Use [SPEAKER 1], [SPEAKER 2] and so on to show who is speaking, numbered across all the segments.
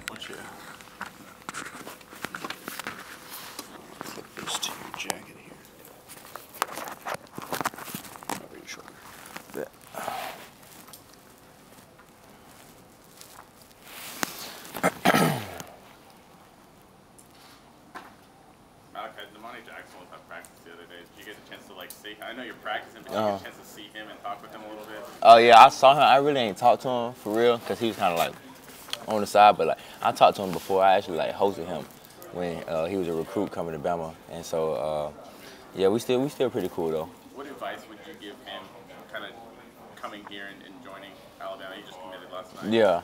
[SPEAKER 1] Once you clip this to your jacket here. Over your shoulder. Yeah.
[SPEAKER 2] Malachi, Jackson was at practice the other day. Did you get a chance to see? I know you're practicing, but did you get a chance to see him and talk with him a little bit?
[SPEAKER 3] Oh yeah, I saw him. I really ain't talked to him for real, cause he was kind of on the side. But I talked to him before. I actually hosted him when he was a recruit coming to Bama, and so yeah, we still pretty cool though.
[SPEAKER 2] What advice would you give him, kind of coming here and joining Alabama? He just committed last night.
[SPEAKER 3] Yeah,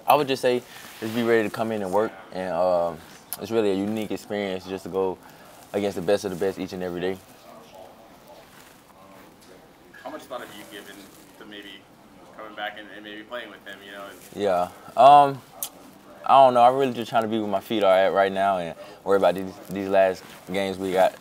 [SPEAKER 3] I would just say just be ready to come in and work, and it's really a unique experience just to go against the best of the best each and every day.
[SPEAKER 2] How much thought have you given to maybe coming back and maybe playing with him?
[SPEAKER 3] Yeah. I don't know. I'm really just trying to be where my feet are at right now and worry about these last games we got.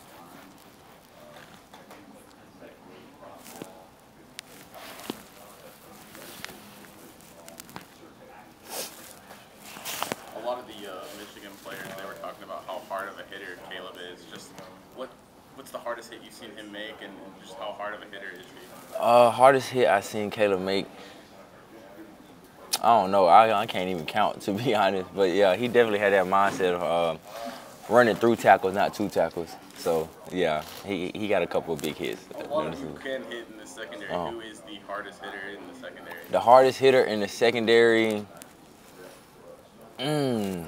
[SPEAKER 2] A lot of the Michigan players, they were talking about how hard of a hitter Caleb is. Just what's the hardest hit you've seen him make, and just how hard of a hitter is he?
[SPEAKER 3] Hardest hit I seen Caleb make, I don't know. I can't even count, to be honest. But yeah, he definitely had that mindset of running through tackles, not two tackles. So yeah, he got a couple of big hits.
[SPEAKER 2] A lot of you can hit in the secondary. Who is the hardest hitter in the secondary?
[SPEAKER 3] The hardest hitter in the secondary. I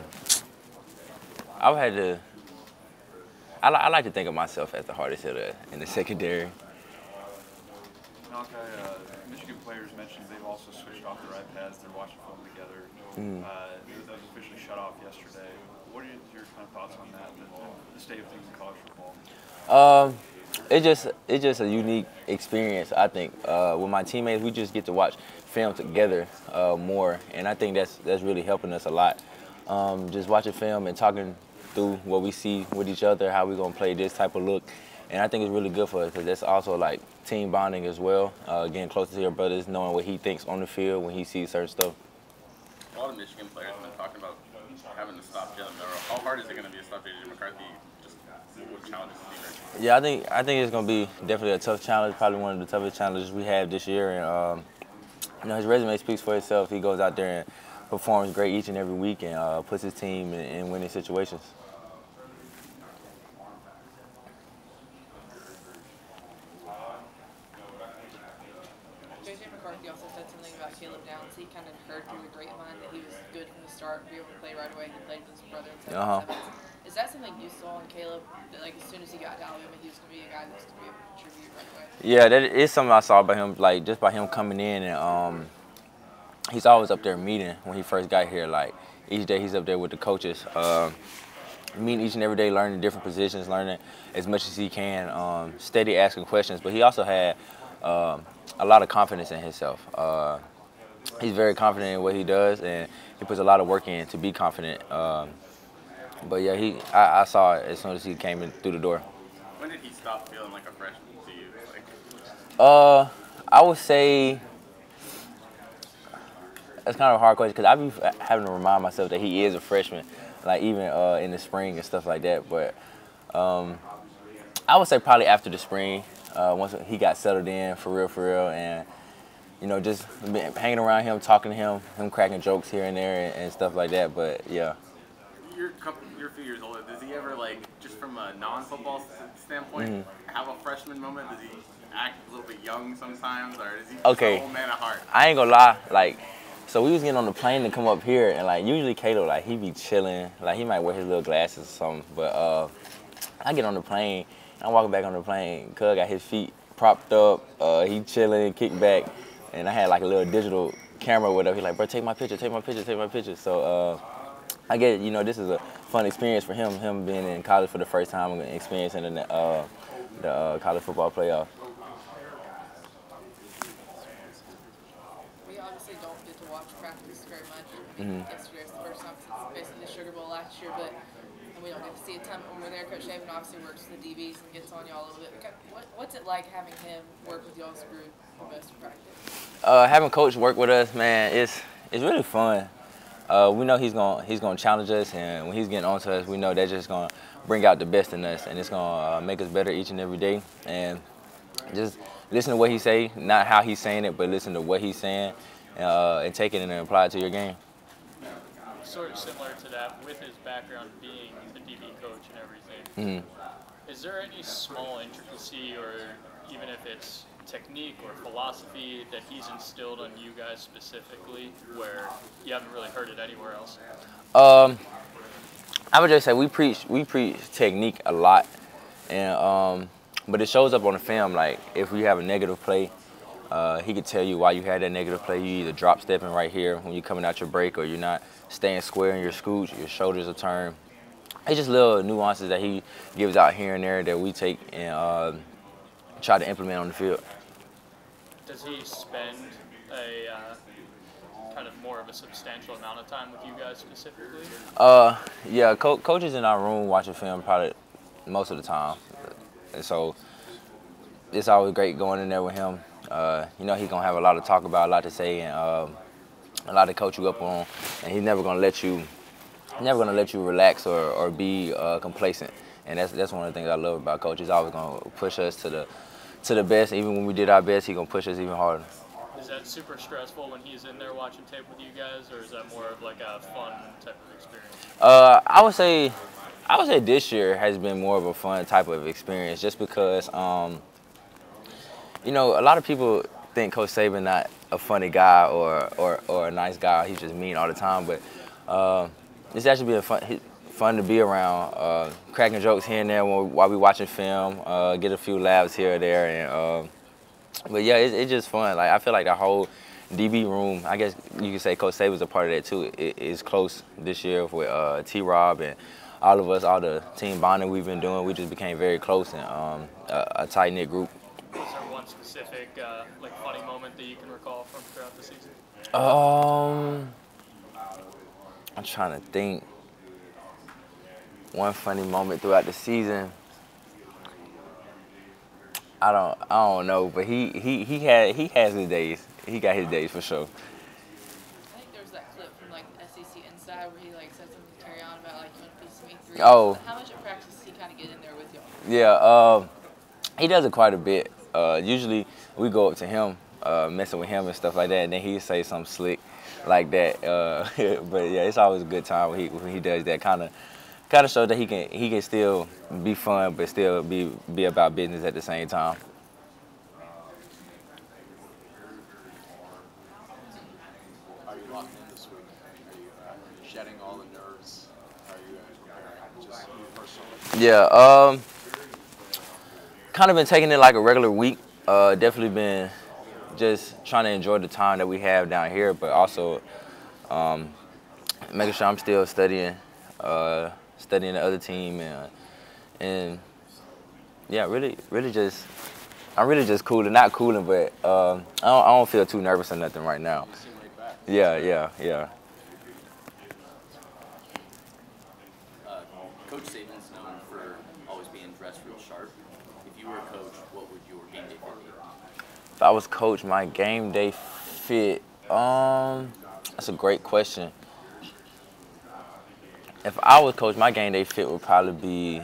[SPEAKER 3] would have to. I like to think of myself as the hardest hitter in the secondary.
[SPEAKER 1] Malachi, Michigan players mentioned they've also switched off their iPads. They're watching film together. That was officially shut off yesterday. What are your kind of thoughts on that, the state of things in college football?
[SPEAKER 3] It's just a unique experience. I think with my teammates, we just get to watch film together more, and I think that's really helping us a lot. Just watching film and talking through what we see with each other, how we're gonna play this type of look. And I think it's really good for us because that's also team bonding as well, getting closer to your brothers, knowing what he thinks on the field when he sees certain stuff.
[SPEAKER 2] A lot of Michigan players have been talking about having to stop Jalen Milroe. How hard is it going to be to stop J.J. McCarthy? Just what challenges is he right?
[SPEAKER 3] Yeah, I think it's going to be definitely a tough challenge, probably one of the toughest challenges we have this year. And his resume speaks for itself. He goes out there and performs great each and every week and puts his team in winning situations.
[SPEAKER 4] J.J. McCarthy also said something about Caleb Downs. He kind of heard through the grapevine that he was good from the start, be able to play right away. He played with his brother in 7-7. Is that something you saw in Caleb? That, as soon as he got to Alabama, he was going to be a guy that's going to be able to contribute right away? Yeah,
[SPEAKER 3] that is something I saw about him. Just by him coming in, and he's always up there meeting when he first got here. Each day he's up there with the coaches, meeting each and every day, learning different positions, learning as much as he can, steady asking questions. But he also had a lot of confidence in himself. He's very confident in what he does, and he puts a lot of work in to be confident. But yeah, I saw it as soon as he came in through the door.
[SPEAKER 2] When did he stop feeling like a freshman to you?
[SPEAKER 3] I would say that's kind of a hard question because I be having to remind myself that he is a freshman, even in the spring and stuff like that. But I would say probably after the spring. Once he got settled in for real, and just hanging around him, talking to him cracking jokes here and there and stuff like that. But yeah.
[SPEAKER 2] You're a few years older. Does he ever just from a non-football standpoint, have a freshman moment? Does he act a little bit young sometimes, or is he just a old man at heart?
[SPEAKER 3] I ain't gonna lie. So we was getting on the plane to come up here, and usually Caleb he be chilling, he might wear his little glasses or something. But I get on the plane. I'm walking back on the plane. Cuz got his feet propped up. He chilling, kick back, and I had a little digital camera with him. He's like, bro, take my picture, take my picture, take my picture. So I get this is a fun experience for him. Him being in college for the first time and experiencing the college football playoff.
[SPEAKER 4] We obviously don't get to watch practice very much. Yesterday was the first time since basically the Sugar Bowl last year, but. And we don't get to see a ton when we're there. Coach Saban obviously works with the DBs and gets on y'all a little bit. What's it like having him work with y'all's group for most of practice?
[SPEAKER 3] Having Coach work with us, man, it's really fun. We know he's gonna challenge us, and when he's getting on to us, we know that's just gonna bring out the best in us, and it's gonna make us better each and every day. And just listen to what he say, not how he's saying it, but listen to what he's saying, and take it and apply it to your game.
[SPEAKER 5] Sort of similar to that, with his background being the DB coach and everything. Is there any small intricacy, or even if it's technique or philosophy, that he's instilled on you guys specifically, where you haven't really heard it anywhere else?
[SPEAKER 3] I would just say we preach technique a lot, and but it shows up on the film. Like if we have a negative play, he could tell you why you had that negative play. You either drop stepping right here when you're coming out your break, or you're not staying square in your scooch, your shoulders are turned. It's just little nuances that he gives out here and there that we take and try to implement on the field.
[SPEAKER 5] Does he spend a kind of more of a substantial amount of time with you guys specifically?
[SPEAKER 3] Yeah, coaches in our room watching film probably most of the time, and so it's always great going in there with him. You know he's gonna have a lot to talk about, a lot to say, and a lot to coach you up on, and he's never gonna let you relax or be complacent. And that's one of the things I love about coach. He's always gonna push us to the best. Even when we did our best, he's gonna push us even harder.
[SPEAKER 5] Is that super stressful when he's in there watching tape with you guys, or is that more of like a fun type of experience?
[SPEAKER 3] I would say this year has been more of a fun type of experience, just because you know, a lot of people think Coach Saban not a funny guy or a nice guy. He's just mean all the time. But it's actually been fun to be around, cracking jokes here and there while we watching film, get a few laughs here or there. And but yeah, it's just fun. Like I feel like the whole DB room, I guess you could say Coach Saban's a part of that too. It is close this year with T-Rob and all of us, all the team bonding we've been doing. We just became very close and a tight-knit group.
[SPEAKER 5] Is there one specific like funny moment that you can recall from throughout the season?
[SPEAKER 3] I'm trying to think. One funny moment throughout the season. I don't know, but he has his days. He got his days for sure.
[SPEAKER 4] I think there was that clip from like SEC Inside where he like said something to carry on about like you want to be Smith 3.
[SPEAKER 3] Oh.
[SPEAKER 4] How much in practice does he kind of get in there with y'all?
[SPEAKER 3] Yeah, he does it quite a bit. Usually we go up to him, messing with him and stuff like that, and then he say something slick like that. But yeah, it's always a good time when he does that. Kind of shows that he can still be fun, but still be about business at the same time.
[SPEAKER 6] Are you locked in this week? Are you shedding all the nerves? Are you preparing just you personally?
[SPEAKER 3] Yeah, kind of been taking it like a regular week. Definitely been just trying to enjoy the time that we have down here, but also making sure I'm still studying the other team, and yeah, really just I'm really just cooling, not cooling, but I don't feel too nervous or nothing right now.
[SPEAKER 6] You seem laid back.
[SPEAKER 3] Yeah.
[SPEAKER 7] Coach Saban's known for always being dressed real sharp. If you were a coach, what would your game day fit be?
[SPEAKER 3] If I was coach, my game day fit. That's a great question. If I was coach, my game day fit would probably be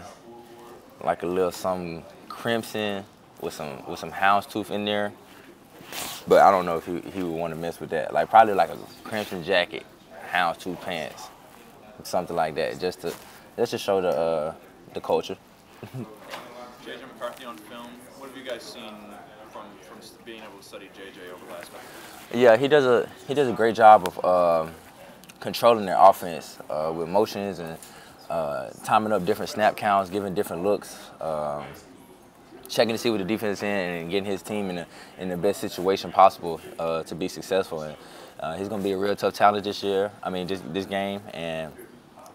[SPEAKER 3] like a little something crimson with some houndstooth in there. But I don't know if he would want to mess with that. Like probably like a crimson jacket, houndstooth pants, something like that, just to show the culture.
[SPEAKER 1] JJ McCarthy on film. What have you guys seen from being able to study JJ over the last couple of years?
[SPEAKER 3] Yeah, he does a great job of controlling their offense with motions and timing up different snap counts, giving different looks, checking to see what the defense is in, and getting his team in the best situation possible to be successful. And he's going to be a real tough challenge this year. I mean, this game, and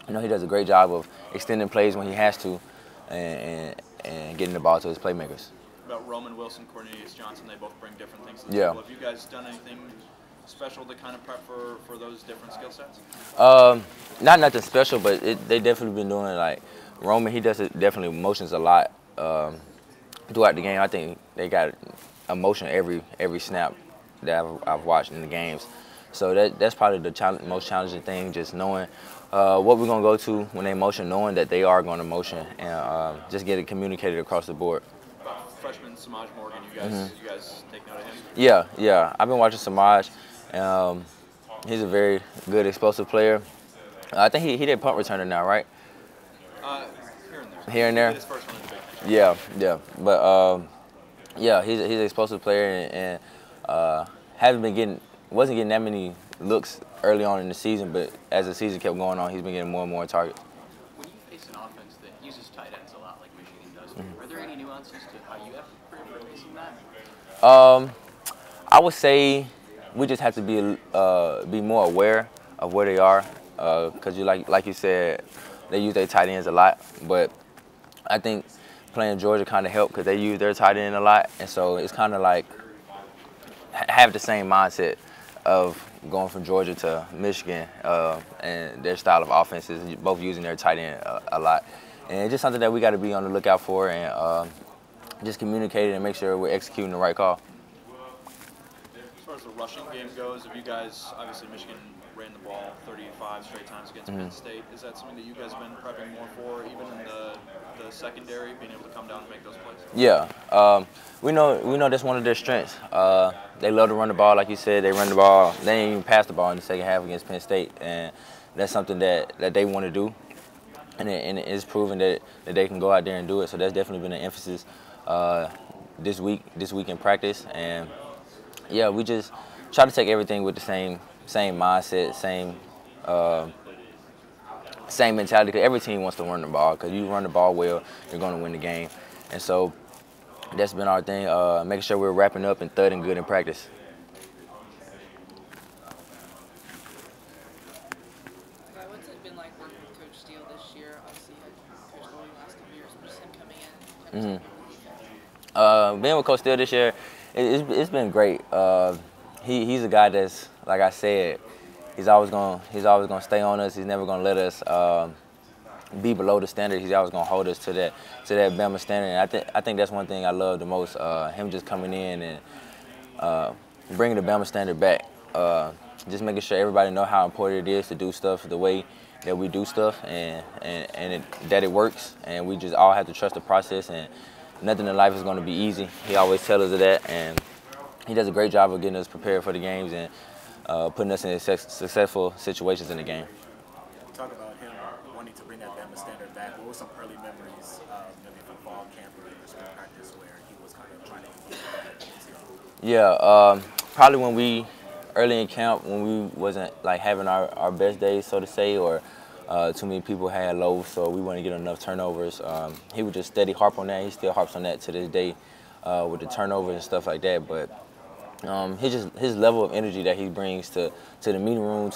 [SPEAKER 3] you know he does a great job of extending plays when he has to, and getting the ball to his playmakers.
[SPEAKER 1] About Roman Wilson, Cornelius Johnson, they both bring different things to the
[SPEAKER 3] Yeah.
[SPEAKER 1] table. Have you guys done anything special to kind of prep for those different skill sets?
[SPEAKER 3] Not nothing special, but they definitely been doing it. Like Roman, he does it definitely motions a lot throughout the game. I think they got a motion every snap that I've watched in the games. So that's probably the most challenging thing, just knowing what we're going to go to when they motion, knowing that they are going to motion, and just get it communicated across the board.
[SPEAKER 1] Freshman Samaj Morgan, you guys take note of him?
[SPEAKER 3] Yeah. I've been watching Samaj. He's a very good explosive player. I think he did punt returner now, right?
[SPEAKER 1] Here and there.
[SPEAKER 3] Here and there?
[SPEAKER 1] He did his first one in the Big Ten.
[SPEAKER 3] Yeah. But yeah, he's an explosive player, and wasn't getting that many looks early on in the season, but as the season kept going on, he's been getting more and more targets.
[SPEAKER 7] When you face an offense that uses tight ends a lot like Michigan does, are there any nuances to how you have to prepare for facing that?
[SPEAKER 3] I would say we just have to be more aware of where they are, because like you said, they use their tight ends a lot. But I think playing Georgia kind of helped because they use their tight end a lot, and so it's kind of like have the same mindset of going from Georgia to Michigan, and their style of offense is both using their tight end a lot. And it's just something that we got to be on the lookout for, and just communicate it and make sure we're executing the right call.
[SPEAKER 1] As far as the rushing game goes, have you guys, obviously Michigan ran the ball 35 straight times against Penn State. Is that something that you guys have been prepping more for, even in the secondary, being able to come down and make those plays?
[SPEAKER 3] Yeah, we know that's one of their strengths. They love to run the ball, like you said. They run the ball. They didn't even pass the ball in the second half against Penn State, and that's something that they want to do, and it's proven that they can go out there and do it. So that's definitely been an emphasis this week in practice. And yeah, we just try to take everything with the same mindset, same mentality. Because every team wants to run the ball. Because you run the ball well, you're going to win the game. And so that's been our thing, making sure we're wrapping up and thudding good in practice.
[SPEAKER 4] What's it been like working with Coach Steele this year? Obviously, you had Coach Golding the last couple of years, but just him coming in.
[SPEAKER 3] Being with Coach Steele this year, it's been great. He's a guy that's, like I said, he's always gonna stay on us. He's never gonna let us be below the standard. He's always gonna hold us to that Bama standard. And I think that's one thing I love the most. Him just coming in and bringing the Bama standard back. Just making sure everybody know how important it is to do stuff the way that we do stuff, and that it works. And we just all have to trust the process. And nothing in life is going to be easy. He always tells us that, and he does a great job of getting us prepared for the games and putting us in successful situations in the game.
[SPEAKER 8] Talk about him wanting to bring that Bama standard back. What were some early memories, maybe from fall camp or spring practice, where he was kind of trying to implement that?
[SPEAKER 3] Yeah, probably when we early in camp, when we wasn't like having our best days, so to say, or too many people had lows, so we wouldn't get enough turnovers. He would just steady harp on that. He still harps on that to this day with the turnovers and stuff like that. But his level of energy that he brings to the meeting room,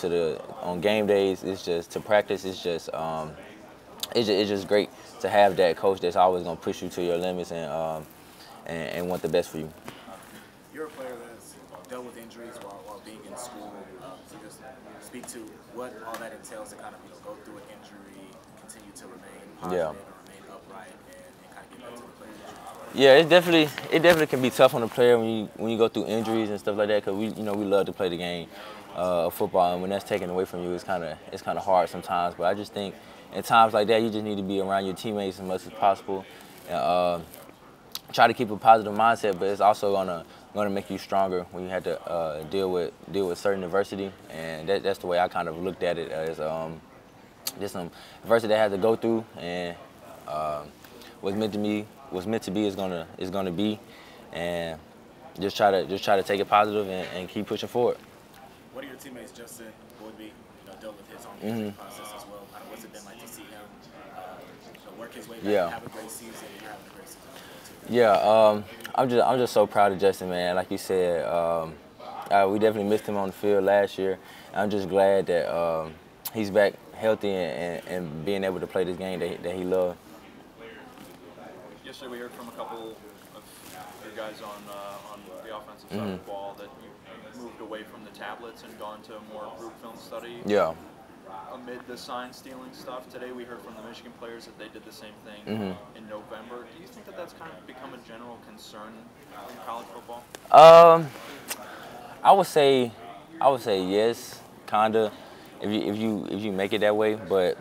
[SPEAKER 3] on game days, it's just to practice. It's just great to have that coach that's always gonna push you to your limits and want the best for you.
[SPEAKER 8] You're a player that's dealt with injuries while being in school. So just speak to what all that entails to kind of go through an injury, continue to remain positive, and remain upright, and kind of get back to the player.
[SPEAKER 3] Yeah, it definitely can be tough on the player when you go through injuries and stuff like that, because we love to play the game of football, and when that's taken away from you, it's kind of hard sometimes. But I just think in times like that, you just need to be around your teammates as much as possible, and try to keep a positive mindset. But it's also gonna make you stronger when you have to deal with certain adversity, and that's the way I kind of looked at it, as just some adversity that I had to go through, and what's meant to be is gonna be, and just try to take it positive and keep pushing forward.
[SPEAKER 8] What are your teammates, Justin Boydby, dealt with his own injury process as well? What's it been like to see him work his way back, have a great season, and you're having a great season?
[SPEAKER 3] Yeah, I'm just so proud of Justin, man. Like you said, we definitely missed him on the field last year. I'm just glad that he's back healthy and being able to play this game that he loved.
[SPEAKER 1] Yesterday we heard from a couple of your guys on the offensive side of the ball that you moved away from the tablets and gone to more group film study.
[SPEAKER 3] Yeah.
[SPEAKER 1] Amid the sign stealing stuff, today we heard from the Michigan players that they did the same thing in November. Do you think that that's kind of become a general concern in college football?
[SPEAKER 3] I would say I would say yes, kinda, if you make it that way. But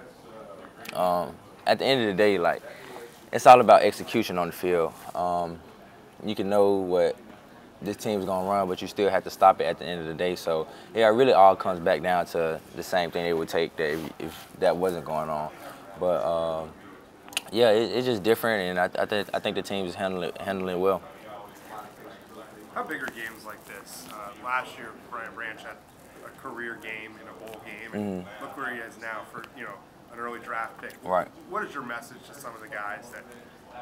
[SPEAKER 3] at the end of the day, like, it's all about execution on the field. You can know what this team's gonna run, but you still have to stop it at the end of the day. So yeah, it really all comes back down to the same thing it would take that if that wasn't going on. But yeah, it's just different, and I think the team is handling it well.
[SPEAKER 9] How big are games like this? Last year, Brian Branch had a career game in a bowl game, and look where he is now for an early draft pick.
[SPEAKER 3] Right.
[SPEAKER 9] What is your message to some of the guys that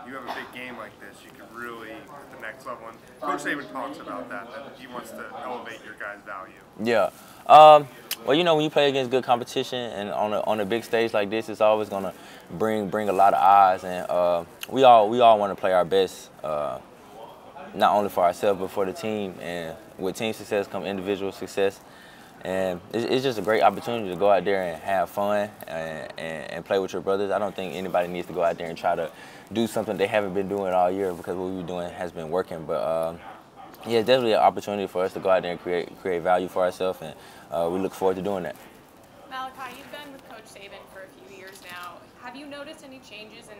[SPEAKER 9] you have a big game like this, you can really at the next level? And Coach Saban talks about that he wants to elevate your guys' value.
[SPEAKER 3] Yeah. Well, when you play against good competition and on a big stage like this, it's always gonna bring a lot of eyes, and we all want to play our best, not only for ourselves but for the team. And with team success come individual success, and it's just a great opportunity to go out there and have fun and play with your brothers. I don't think anybody needs to go out there and try to do something they haven't been doing all year, because what we've been doing has been working. But yeah, it's definitely an opportunity for us to go out there and create value for ourselves, and we look forward to doing that.
[SPEAKER 10] Malachi, you've been with Coach Saban for a few years now. Have you noticed any changes in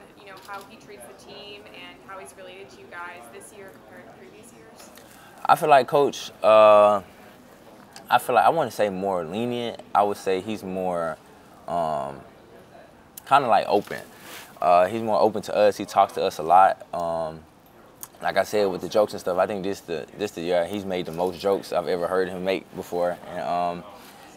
[SPEAKER 10] how he treats the team and how he's related to you guys this year compared to previous years?
[SPEAKER 3] I feel like Coach, I want to say more lenient. I would say he's more kind of like open. He's more open to us. He talks to us a lot. Like I said, with the jokes and stuff, I think this the year he's made the most jokes I've ever heard him make before. And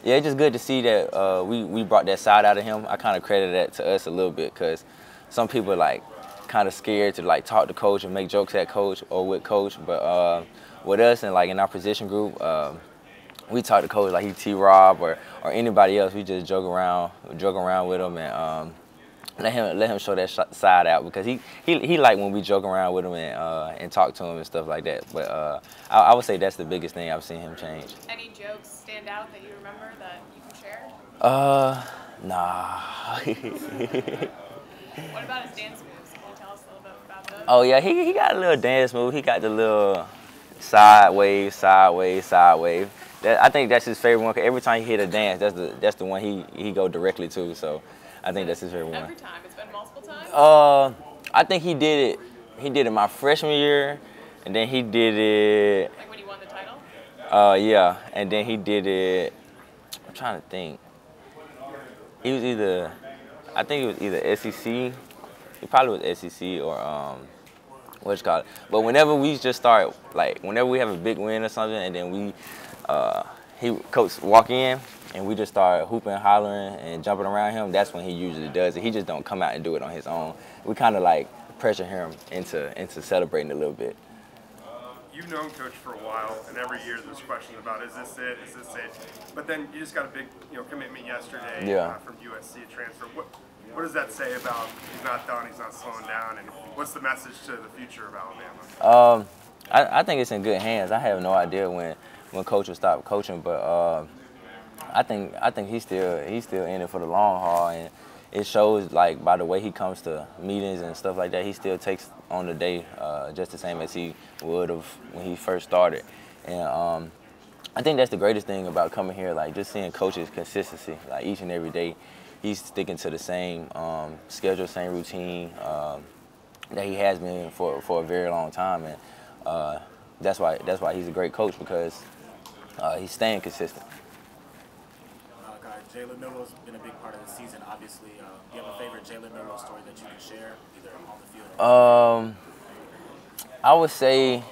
[SPEAKER 3] yeah, it's just good to see that we brought that side out of him. I kind of credit that to us a little bit, because some people are like kind of scared to like talk to Coach and make jokes at Coach or with Coach. But with us and like in our position group, we talk to Coach like he T-Rob or anybody else. We just joke around with him, and let him show that side out, because he like when we joke around with him and talk to him and stuff like that. But I would say that's the biggest thing I've seen him change.
[SPEAKER 10] Any jokes stand out that you remember that you can share?
[SPEAKER 3] Nah.
[SPEAKER 10] What about his dance moves? Can you tell us a little bit about those?
[SPEAKER 3] Oh yeah, he got a little dance move. He got the little sideways. I think that's his favorite one, 'cause every time he hit a dance, that's the one he go directly to. So I think that's his favorite one.
[SPEAKER 10] Every time? It's been multiple times?
[SPEAKER 3] I think he did it my freshman year, and then he did it.
[SPEAKER 10] Like when he won the title?
[SPEAKER 3] Yeah, and then he did it. I'm trying to think. He was either, I think it was either SEC. He probably was SEC or what you call it. But whenever we just start, like whenever we have a big win or something, and then Coach walk in and we just start hooping, hollering, and jumping around him, that's when he usually does it. He just don't come out and do it on his own. We kind of like pressure him into celebrating a little bit.
[SPEAKER 9] You've known Coach for a while, and every year there's questions about, is this it? Is this it? But then you just got a big commitment yesterday from USC transfer. What does that say about he's not done, he's not slowing down, and what's the message to the future of Alabama?
[SPEAKER 3] I think it's in good hands. I have no idea when Coach will stop coaching, but I think he's still in it for the long haul, and it shows like by the way he comes to meetings and stuff like that. He still takes on the day just the same as he would have when he first started, and I think that's the greatest thing about coming here, like just seeing Coach's consistency, like each and every day. He's sticking to the same schedule, same routine that he has been for a very long time, and that's why he's a great coach, because he's staying consistent.
[SPEAKER 8] Jalen Milrow's been a big part of the season, obviously. Do you have a favorite Jalen Milrow story that you can share, either on the field or
[SPEAKER 3] I would say,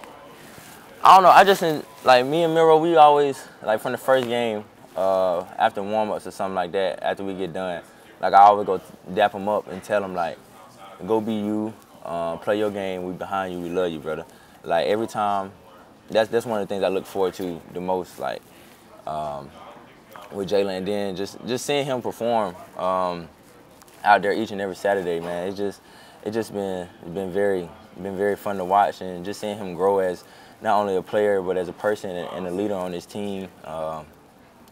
[SPEAKER 3] I don't know. I just like me and Milrow, we always like from the first game. After warm-ups or something like that, after we get done, like I always go dap him up and tell him like, go be you, play your game, we behind you, we love you, brother. Like every time, that's one of the things I look forward to the most, like with Jalen, and then just seeing him perform out there each and every Saturday, man. It's been very fun to watch, and just seeing him grow as not only a player but as a person and a leader on his team.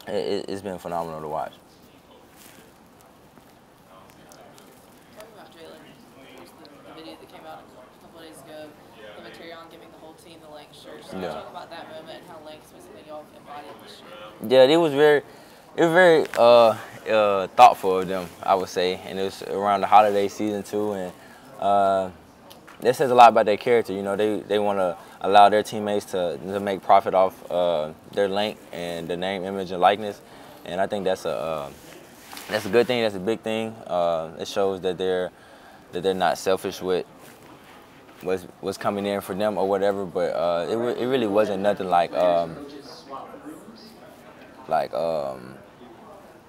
[SPEAKER 3] It's been phenomenal to watch.
[SPEAKER 4] Talking about Jalen, there's the video that came out a couple of days ago, him and commentary on giving the whole team the Lynx shirts. So talk about that moment and how Lynx was something y'all embodied this year.
[SPEAKER 3] Yeah, it was very thoughtful of them, I would say, and it was around the holiday season too, and that says a lot about their character. You know, they want to allow their teammates to make profit off their link and the name, image, and likeness, and I think that's a good thing. That's a big thing. It shows that they're not selfish with what's coming in for them or whatever. But it really wasn't nothing like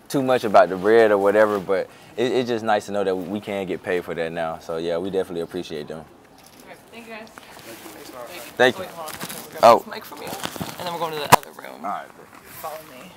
[SPEAKER 3] too much about the bread or whatever. But it's just nice to know that we can get paid for that now. So yeah, we definitely appreciate them.
[SPEAKER 4] Thank you guys.
[SPEAKER 3] Thank you.
[SPEAKER 4] Oh. Mic from you, and then we're going to the other room.
[SPEAKER 3] All right.
[SPEAKER 4] Follow me.